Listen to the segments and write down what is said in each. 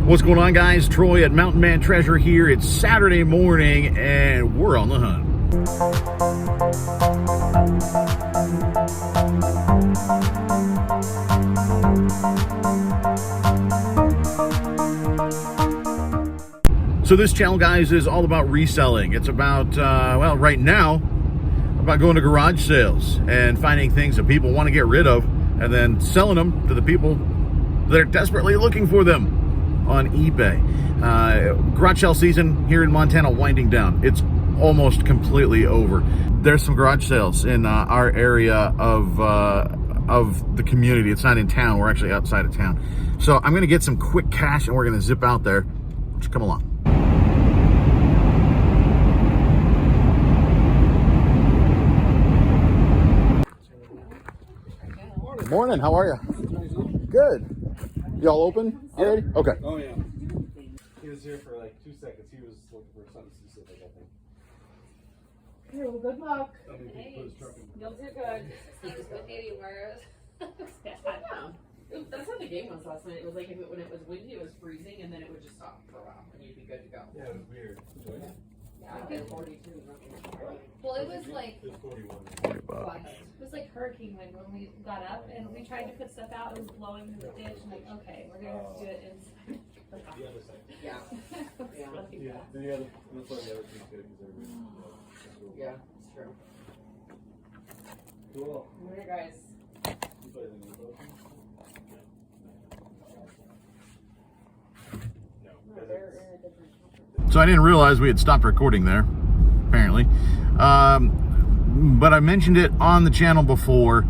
What's going on, guys? Troy at Mountain Man Treasure here. It's Saturday morning and we're on the hunt. So this channel, guys, is all about reselling. It's about, well, right now, about going to garage sales and finding things that people want to get rid of and then selling them to the people that are desperately looking for them on eBay. Garage sale season here in Montana winding down. It's almost completely over. There's some garage sales in our area of the community. It's not in town. We're actually outside of town. So I'm going to get some quick cash and we're going to zip out there. Just come along. Morning, how are you? Good. Y'all open already? Okay. Oh yeah. He was here for like 2 seconds. He was looking for something specific, I think. Okay, well, good luck. You'll do good. He was with anywhere. That's how the game was last night. It was like when it was windy, it was freezing, and then it would just stop for a while, and you'd be good to go. Yeah, it was weird. Enjoyed it? Yeah, I did 42. Well, it was like, It was 41. it was like hurricane wind when we got up and we tried to put stuff out. It was blowing through the ditch. I'm like, okay, we're gonna have to do it inside. The other side. Yeah. Yeah. Then the other, that's why the other two good because everybody. Yeah, it's true. Cool. Alright, guys. You play the new boat? No, they're in a different. So I didn't realize we had stopped recording there, apparently. But I mentioned it on the channel before.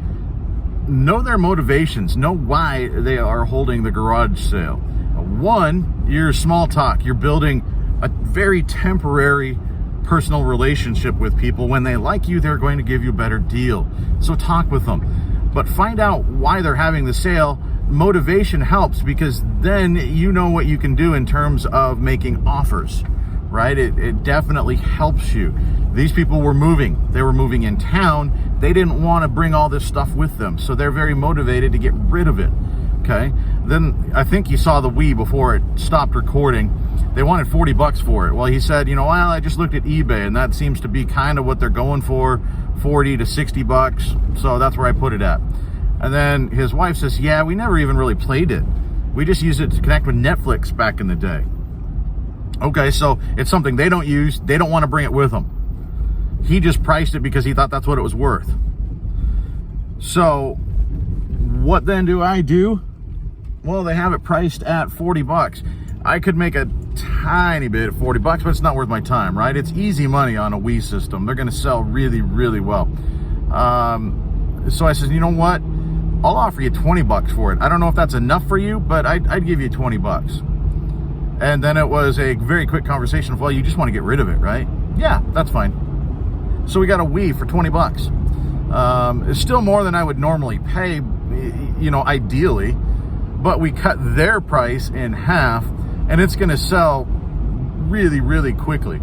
Know their motivations. Know why they are holding the garage sale. One, you're small talk. You're building a very temporary personal relationship with people. When they like you, they're going to give you a better deal. So talk with them. But find out why they're having the sale. Motivation helps because then you know what you can do in terms of making offers, right? It definitely helps you. These people were moving. They were moving in town. They didn't want to bring all this stuff with them. So they're very motivated to get rid of it, okay? Then I think you saw the Wii before it stopped recording. They wanted 40 bucks for it. Well, he said, you know, well, I just looked at eBay and that seems to be kind of what they're going for, 40 to 60 bucks. So that's where I put it at. And then his wife says, yeah, we never even really played it. We just used it to connect with Netflix back in the day. Okay, so it's something they don't use. They don't want to bring it with them. He just priced it because he thought that's what it was worth. So what then do I do? Well, they have it priced at 40 bucks. I could make a tiny bit at 40 bucks, but it's not worth my time, right? It's easy money on a Wii system. They're going to sell really, really well. So I said, you know what? I'll offer you 20 bucks for it. I don't know if that's enough for you, but I'd give you 20 bucks. And then it was a very quick conversation of, well, you just want to get rid of it, right? Yeah, that's fine. So we got a Wii for 20 bucks. It's still more than I would normally pay, you know, ideally, but we cut their price in half and it's going to sell really, really quickly.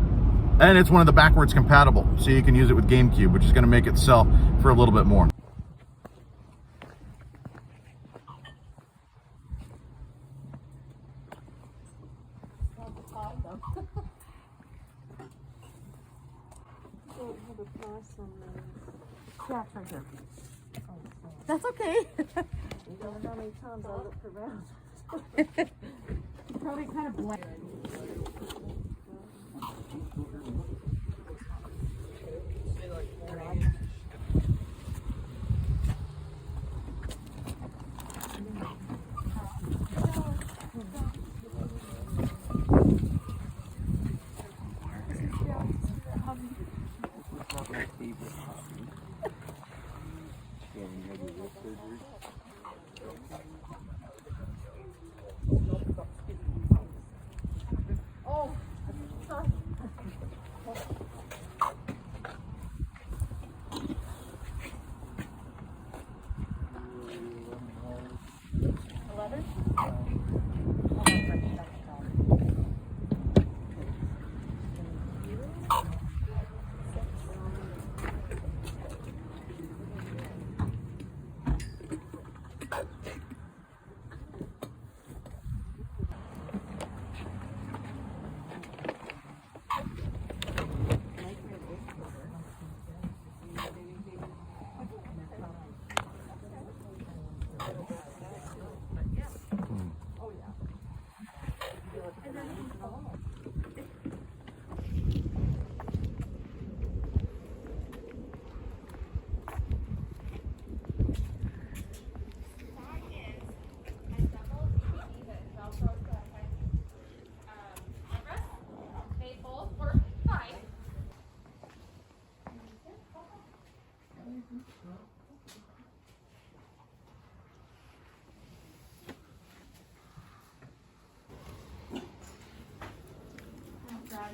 And it's one of the backwards compatible, so you can use it with Gamecube, which is going to make it sell for a little bit more. Yeah, it's right here. That's okay. You don't know how many times I looked around. Probably kind of blank.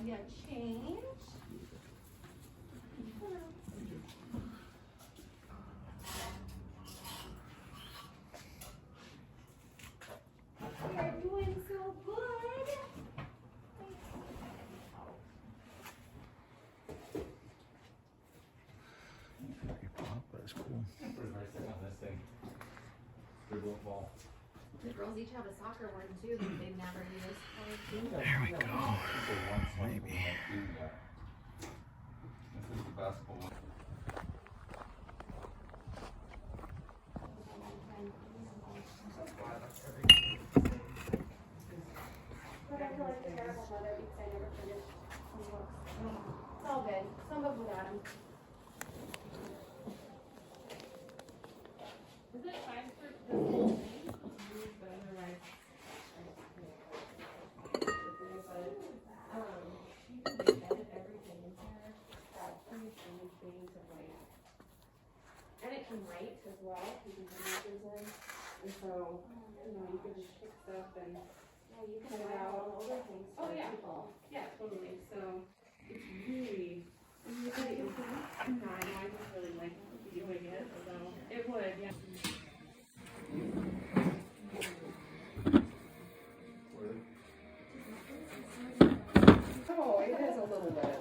Yeah, change. You're doing so good. That's cool. Pretty nice thing on this thing. Big old ball. The girls each have a soccer one too that they never use. There we go. Maybe. This is the basketball one. But I feel like a terrible mother because I never finished some books. It's all good. Some of them got them. Is it time for this whole thing? And it can write as well. You can put markers in. And so, you know, you can just pick stuff and you can cut it out all over things. Oh, yeah. People. Yeah, totally. So it's really, really interesting. No, I know I just really like doing it. So it would, yeah. Oh, it is a little bit.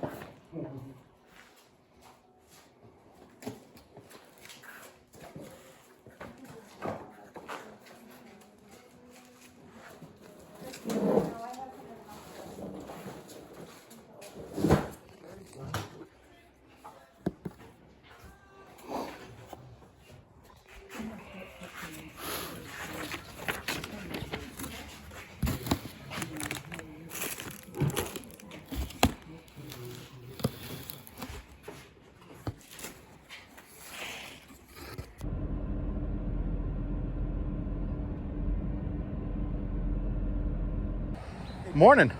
Morning.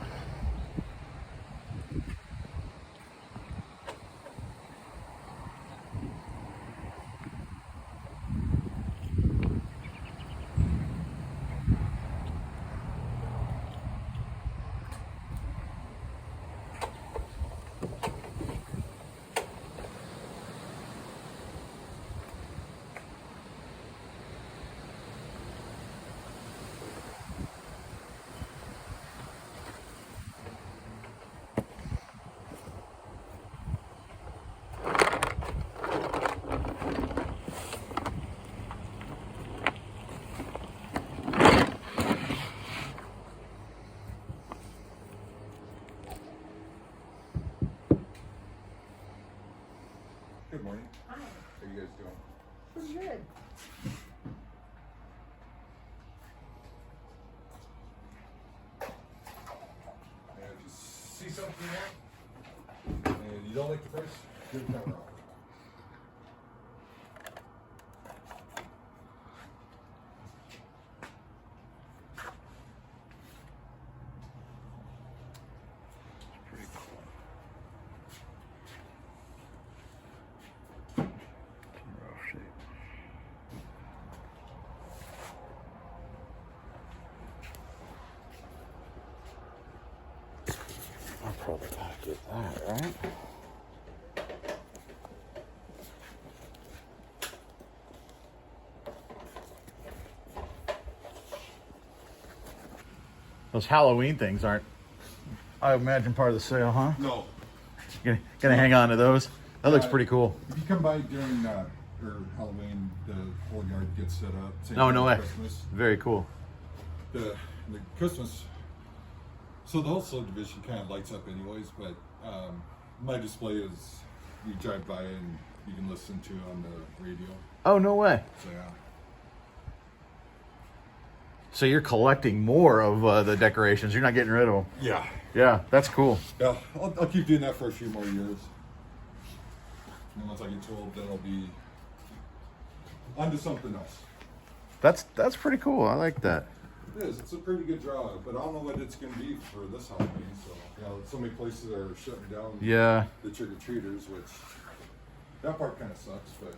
Good morning. Hi. How you guys doing? Pretty good. And if you see something you want, and you don't like the price, give the camera off. I'll probably gotta get that, right? Those Halloween things aren't, I imagine, part of the sale, huh? No. Gonna hang on to those. That looks pretty cool. If you come by during Halloween, the whole yard gets set up. Same Oh, time no with way. Christmas. Very cool. The Christmas, so the whole subdivision kind of lights up anyways, but my display is, you drive by and you can listen to on the radio. Oh, no way. So yeah. So you're collecting more of the decorations. You're not getting rid of them. Yeah. Yeah, that's cool. Yeah, I'll keep doing that for a few more years. And once I get too old, then I'll be onto something else. That's pretty cool. I like that. It is. It's a pretty good draw, but I don't know what it's going to be for this Halloween. So, so many places are shutting down. Yeah. The trick-or-treaters, which that part kind of sucks, but.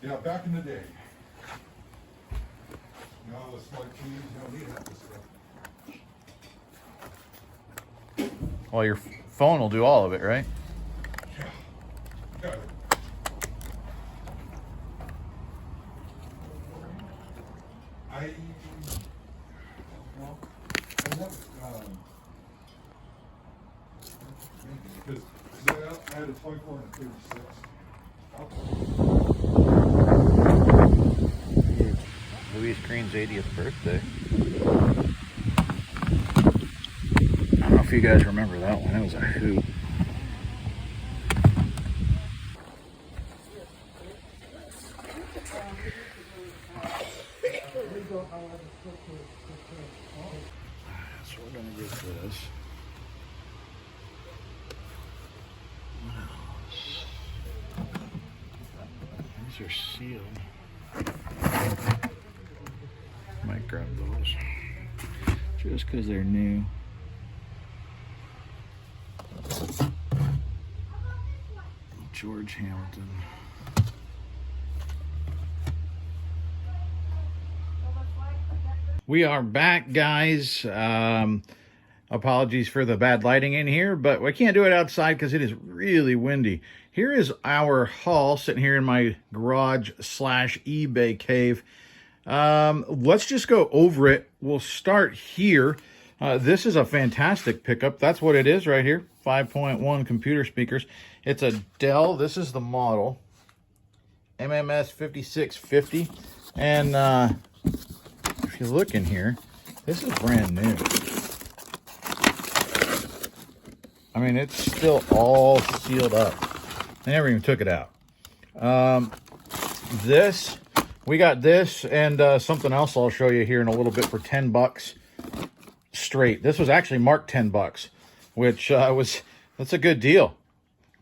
Yeah, back in the day. Now the smart teams, you don't need half this stuff. Well, your phone will do all of it, right? Yeah. Got it. Because I had a 24 and a 36. Louise Green's 80th birthday. I don't know if you guys remember that one. It was a hoot. So we're gonna get this. What else? These are sealed. Might grab those just because they're new. George Hamilton. We are back, guys. Apologies for the bad lighting in here, but we can't do it outside because it is really windy. Here is our haul sitting here in my garage / eBay cave. Let's just go over it. We'll start here. This is a fantastic pickup. That's what it is right here. 5.1 computer speakers. It's a Dell. This is the model. MMS 5650. And if you look in here, this is brand new. I mean, it's still all sealed up. I never even took it out. We got this and something else I'll show you here in a little bit for 10 bucks straight. This was actually marked 10 bucks, which that's a good deal,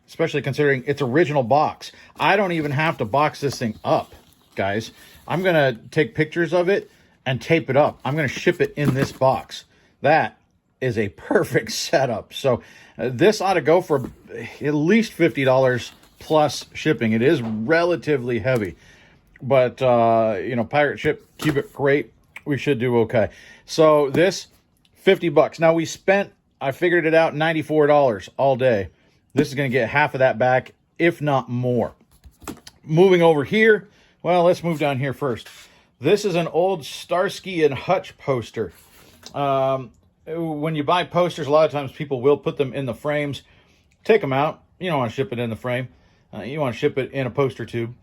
especially considering its original box. I don't even have to box this thing up, guys. I'm going to take pictures of it and tape it up. I'm going to ship it in this box. That is a perfect setup. So this ought to go for at least $50 plus shipping. It is relatively heavy. But, pirate ship, keep it great. We should do okay. So this, 50 bucks. Now I figured it out, $94 all day. This is going to get half of that back, if not more. Moving over here, well, let's move down here first. This is an old Starsky and Hutch poster. When you buy posters, a lot of times people will put them in the frames. Take them out. You don't want to ship it in the frame. You want to ship it in a poster tube.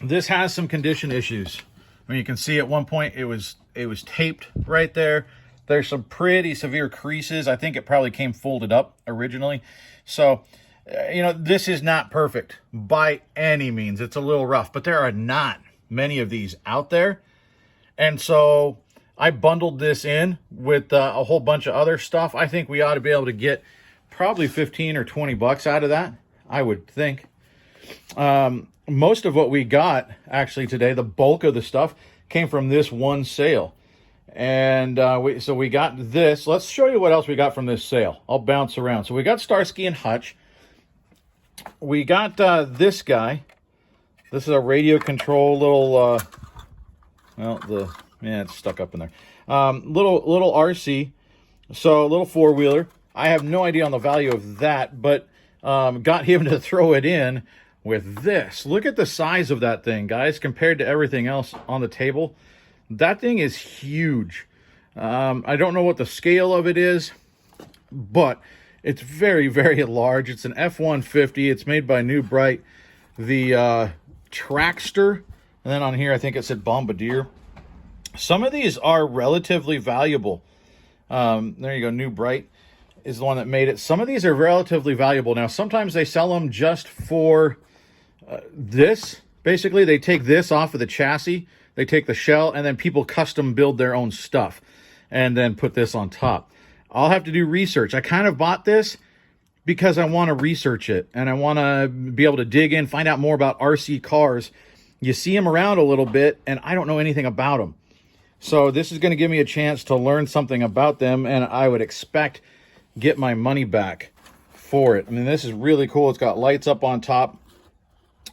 This has some condition issues. I mean, you can see at one point it was taped right there. There's some pretty severe creases. I think it probably came folded up originally. So, this is not perfect by any means. It's a little rough, but there are not many of these out there. And so I bundled this in with a whole bunch of other stuff. I think we ought to be able to get probably 15 or 20 bucks out of that, I would think. Most of what we got actually today, the bulk of the stuff, came from this one sale. And so we got this. Let's show you what else we got from this sale. I'll bounce around. So we got Starsky and Hutch. We got this guy. This is a radio control little, it's stuck up in there. Little RC. So a little four-wheeler. I have no idea on the value of that, but got him to throw it in with this. Look at the size of that thing, guys, compared to everything else on the table. That thing is huge. I don't know what the scale of it is, but It's very, very large. It's an F-150. It's made by New Bright. The Trackster, and then on here I think it said Bombardier. Some of these are relatively valuable. There you go, New Bright is the one that made it. Some of these are relatively valuable. Now, sometimes they sell them just for this. Basically, they take this off of the chassis, they take the shell, and then people custom build their own stuff and then put this on top. I'll have to do research. I kind of bought this because I want to research it, and I want to be able to dig in, find out more about RC cars. You see them around a little bit, and I don't know anything about them. So this is going to give me a chance to learn something about them, and I would expect get my money back for it. I mean, this is really cool. It's got lights up on top.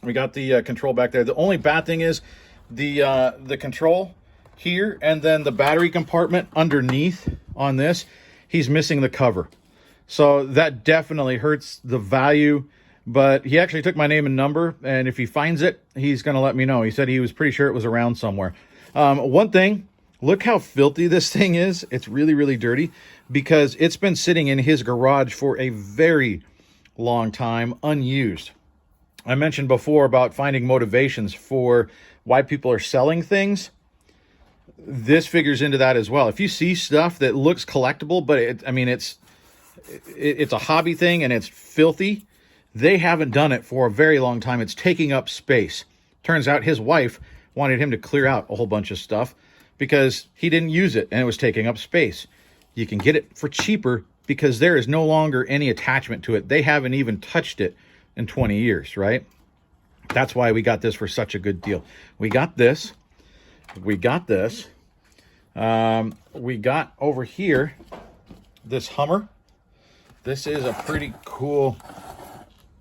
We got the control back there. The only bad thing is the control here, and then the battery compartment underneath on this. He's missing the cover. So that definitely hurts the value, but he actually took my name and number, and if he finds it, he's going to let me know. He said he was pretty sure it was around somewhere. One thing, look how filthy this thing is. It's really, really dirty because it's been sitting in his garage for a very long time, unused. I mentioned before about finding motivations for why people are selling things. This figures into that as well. If you see stuff that looks collectible, but it's a hobby thing and it's filthy, they haven't done it for a very long time. It's taking up space. Turns out his wife wanted him to clear out a whole bunch of stuff because he didn't use it and it was taking up space. You can get it for cheaper because there is no longer any attachment to it. They haven't even touched it in 20 years, right? That's why we got this for such a good deal. We got this. We got this. We got over here this Hummer. This is a pretty cool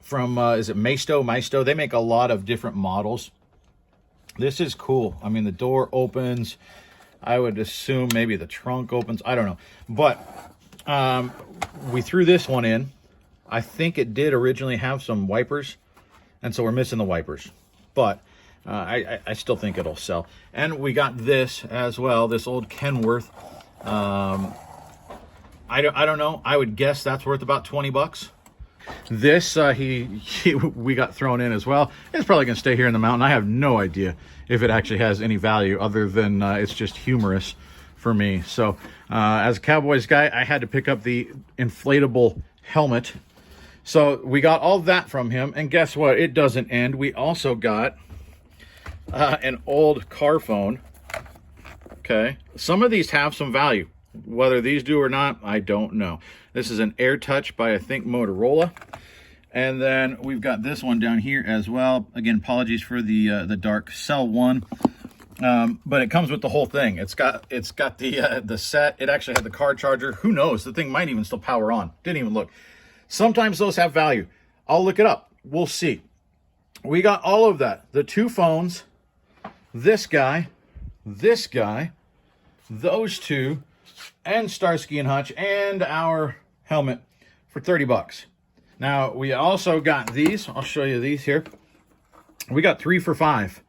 from, is it Maisto? They make a lot of different models. This is cool. I mean, the door opens. I would assume maybe the trunk opens. I don't know. But we threw this one in. I think it did originally have some wipers, and so we're missing the wipers. But I still think it'll sell. And we got this as well, this old Kenworth. I don't know. I would guess that's worth about 20 bucks. This we got thrown in as well. It's probably going to stay here in the mountain. I have no idea if it actually has any value other than it's just humorous for me. So as a Cowboys guy, I had to pick up the inflatable helmet. So we got all that from him. And guess what? It doesn't end. We also got an old car phone. Okay. Some of these have some value. Whether these do or not, I don't know. This is an AirTouch by, I think, Motorola. And then we've got this one down here as well. Again, apologies for the dark cell one. But it comes with the whole thing. It's got the set. It actually had the car charger. Who knows? The thing might even still power on. Didn't even look. Sometimes those have value. I'll look it up. We'll see. We got all of that. The two phones, this guy, those two, and Starsky and Hutch, and our helmet for 30 bucks. Now, we also got these. I'll show you these here. We got 3 for $5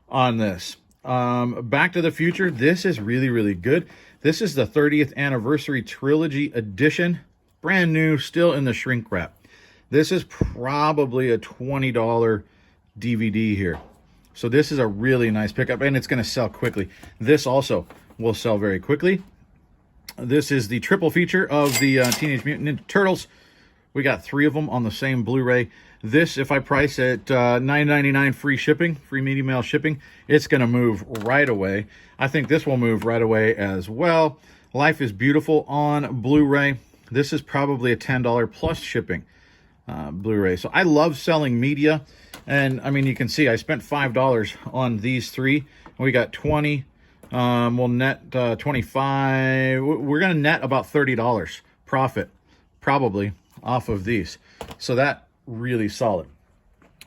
on this. Back to the Future. This is really, really good. This is the 30th Anniversary Trilogy Edition. Brand new, still in the shrink wrap. This is probably a $20 DVD here. So this is a really nice pickup, and it's going to sell quickly. This also will sell very quickly. This is the triple feature of the Teenage Mutant Ninja Turtles. We got 3 of them on the same Blu-ray. This, if I price it $9.99 free shipping, free media mail shipping, it's going to move right away. I think this will move right away as well. Life is Beautiful on Blu-ray. This is probably a $10 plus shipping Blu-ray. So I love selling media. And, I mean, you can see I spent $5 on these 3. We got 20. We'll net 25. We're going to net about $30 profit, probably, off of these. So that really solid.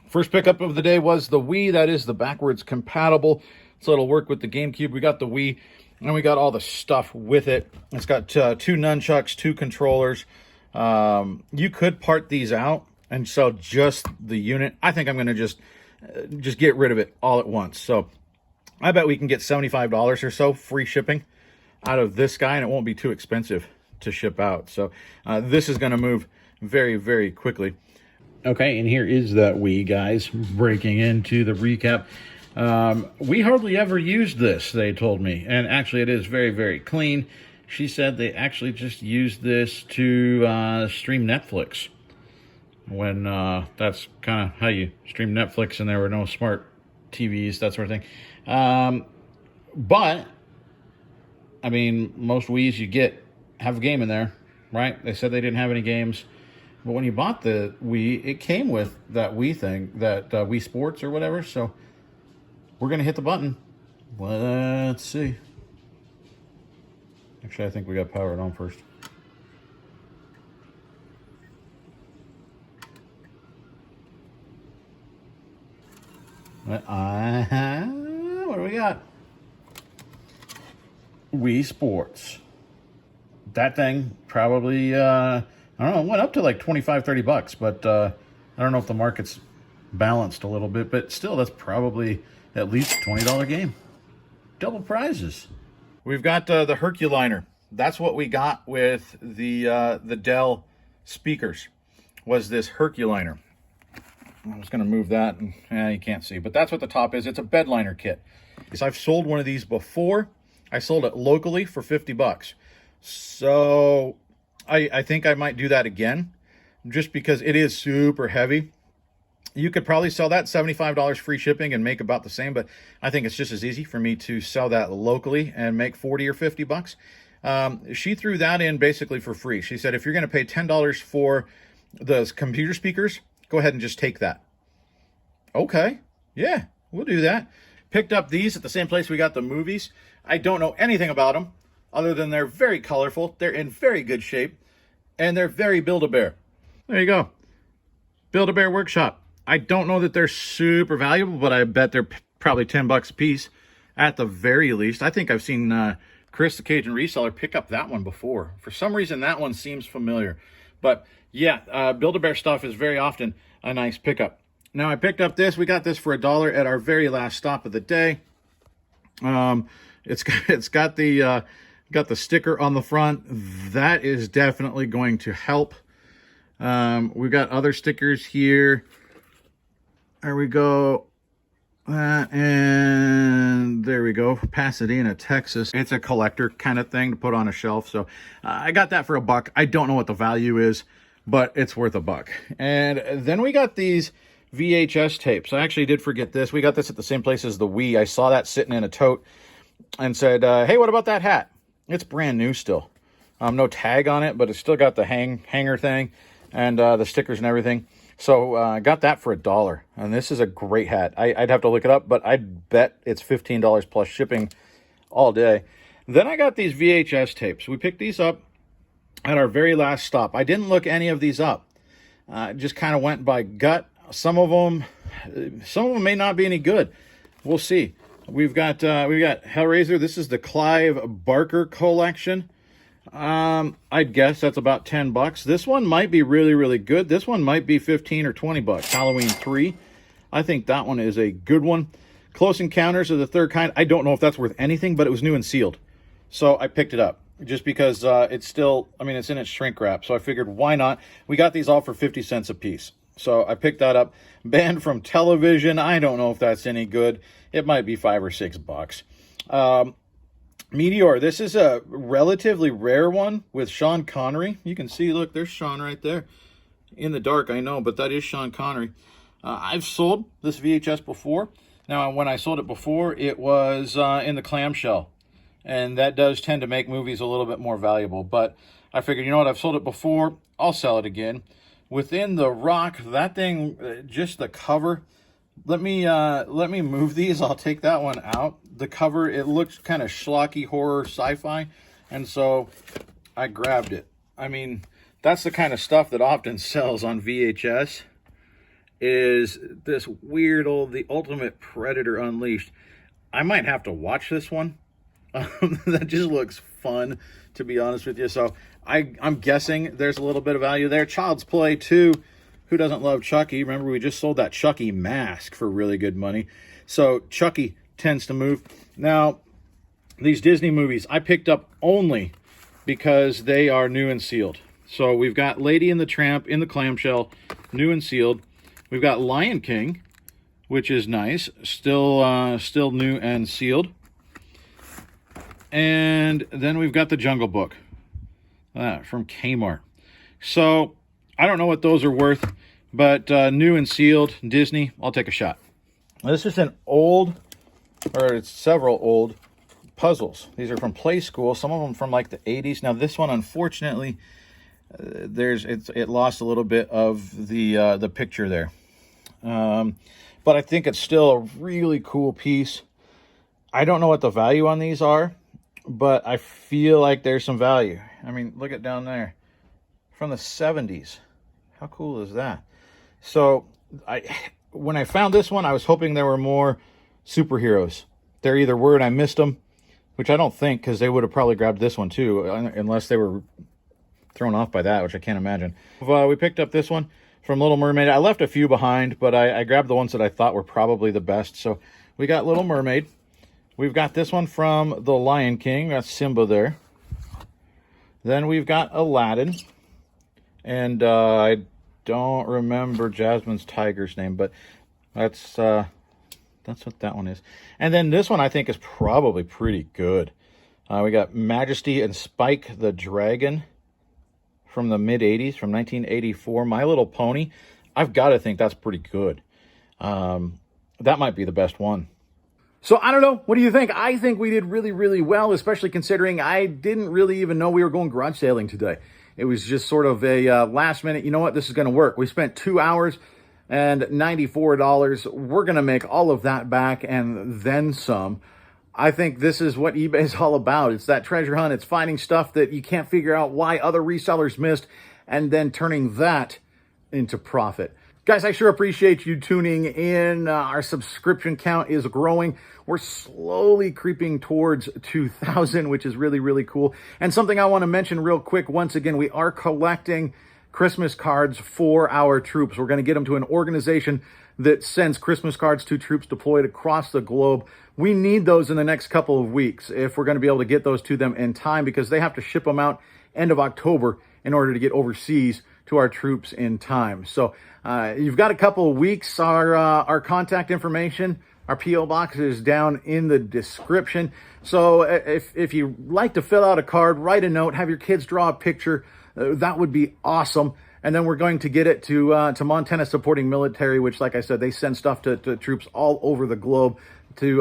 First pickup of the day was the Wii. That is the backwards compatible. So it'll work with the GameCube. We got the Wii, and we got all the stuff with it. It's got 2 nunchucks, 2 controllers. You could part these out and sell just the unit. I think I'm going to just get rid of it all at once. So I bet we can get $75 or so free shipping out of this guy, and it won't be too expensive to ship out. So this is going to move very, very quickly. Okay, and here is that Wii, guys, breaking into the recap. We hardly ever used this, they told me. And actually, it is very, very clean. She said they actually just used this to stream Netflix. When that's kind of how you stream Netflix, and there were no smart TVs, that sort of thing. But, I mean, most Wii's you get have a game in there, right? They said they didn't have any games. But when you bought the Wii, it came with that Wii thing, that Wii Sports or whatever. So we're going to hit the button. Let's see. Actually, I think we got to power it on first. What do we got? Wii Sports. That thing probably, I don't know, went up to like 25, 30 bucks, but I don't know if the market's balanced a little bit, but still, that's probably at least a $20 game. Double prizes. We've got the Herculiner. That's what we got with the Dell speakers, was this Herculiner. I'm just going to move that, and you can't see, but that's what the top is. It's a bed liner kit. Because I've sold one of these before. I sold it locally for 50 bucks. So I think I might do that again, just because it is super heavy. You could probably sell that $75 free shipping and make about the same, but I think it's just as easy for me to sell that locally and make 40 or 50 bucks. She threw that in basically for free. She said, if you're going to pay $10 for the computer speakers, go ahead and just take that. Okay, yeah, we'll do that. Picked up these at the same place we got the movies. I don't know anything about them other than they're very colorful. They're in very good shape, and they're very Build-A-Bear. There you go. Build-A-Bear Workshop. I don't know that they're super valuable, but I bet they're probably 10 bucks a piece at the very least. I think I've seen Chris, the Cajun Reseller, pick up that one before. For some reason, that one seems familiar. But yeah, Build-A-Bear stuff is very often a nice pickup. Now, I picked up this. We got this for $1 at our very last stop of the day. It's got the sticker on the front. That is definitely going to help. We've got other stickers here. There we go. And there we go. Pasadena, Texas. It's a collector kind of thing to put on a shelf. So I got that for $1. I don't know what the value is, but it's worth $1. And then we got these VHS tapes. I actually did forget this. We got this at the same place as the Wii. I saw that sitting in a tote and said, hey, what about that hat? It's brand new still. No tag on it, but it's still got the hanger thing and the stickers and everything. So I got that for $1. And this is a great hat. I'd have to look it up, but I'd bet it's $15 plus shipping all day. Then I got these VHS tapes. We picked these up at our very last stop. I didn't look any of these up. Just kind of went by gut. Some of them may not be any good. We'll see. We've got Hellraiser. This is the Clive Barker collection. I'd guess that's about 10 bucks. This one might be really, really good. This one might be 15 or 20 bucks. Halloween 3. I think that one is a good one. Close Encounters of the Third Kind. I don't know if that's worth anything, but it was new and sealed. So I picked it up just because it's still, it's in its shrink wrap. So I figured, why not? We got these all for 50 cents a piece. So I picked that up. Banned from Television. I don't know if that's any good. It might be 5 or 6 bucks. Meteor. This is a relatively rare one with Sean Connery. You can see, look, there's Sean right there. In the dark, I know, but that is Sean Connery. I've sold this VHS before. Now, when I sold it before, it was in the clamshell. And that does tend to make movies a little bit more valuable. But I figured, you know what, I've sold it before. I'll sell it again. Within the Rock, that thing, just the cover. Let me move these. I'll take that one out. The cover, it looks kind of schlocky horror sci-fi, and so I grabbed it. That's the kind of stuff that often sells on VHS, is this weird old The Ultimate Predator Unleashed. I might have to watch this one. That just looks fun, to be honest with you. So I'm guessing there's a little bit of value there. Child's Play 2. Who doesn't love Chucky? Remember, we just sold that Chucky mask for really good money. So Chucky tends to move. Now, these Disney movies, I picked up only because they are new and sealed. So we've got Lady and the Tramp in the clamshell, new and sealed. We've got Lion King, which is nice, still new and sealed. And then we've got the Jungle Book from Kmart. So I don't know what those are worth, but new and sealed, Disney, I'll take a shot. This is an old, or it's several old puzzles. These are from Play School, some of them from like the 80s. Now this one, unfortunately, it lost a little bit of the picture there. But I think it's still a really cool piece. I don't know what the value on these are, but I feel like there's some value. I mean, look at down there. From the 70s. How cool is that? So, when I found this one, I was hoping there were more superheroes. There either were and I missed them, which I don't think, because they would have probably grabbed this one too, unless they were thrown off by that, which I can't imagine. We picked up this one from Little Mermaid. I left a few behind, but I grabbed the ones that I thought were probably the best. So we got Little Mermaid. We've got this one from The Lion King. That's Simba there. Then we've got Aladdin. And I don't remember Jasmine's tiger's name, but that's what that one is. And then this one I think is probably pretty good. We got Majesty and Spike the Dragon from the mid-'80s, from 1984. My Little Pony. I've got to think that's pretty good. That might be the best one. So I don't know. What do you think? I think we did really, really well, especially considering I didn't really even know we were going garage sailing today. It was just sort of a last minute, you know what, this is going to work. We spent 2 hours and $94. We're going to make all of that back and then some. I think this is what eBay is all about. It's that treasure hunt. It's finding stuff that you can't figure out why other resellers missed and then turning that into profit. Guys, I sure appreciate you tuning in. Our subscription count is growing. We're slowly creeping towards 2,000, which is really, really cool. And something I want to mention real quick, once again, we are collecting Christmas cards for our troops. We're going to get them to an organization that sends Christmas cards to troops deployed across the globe. We need those in the next couple of weeks if we're going to be able to get those to them in time, because they have to ship them out end of October in order to get overseas to our troops in time. So you've got a couple of weeks. Our contact information, our P.O. box is down in the description. So if you like to fill out a card, write a note, have your kids draw a picture, that would be awesome. And then we're going to get it to Montana Supporting Military, which, like I said, they send stuff to troops all over the globe, to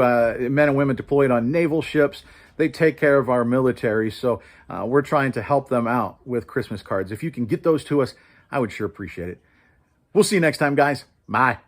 men and women deployed on naval ships. They take care of our military, so we're trying to help them out with Christmas cards. If you can get those to us, I would sure appreciate it. We'll see you next time, guys. Bye.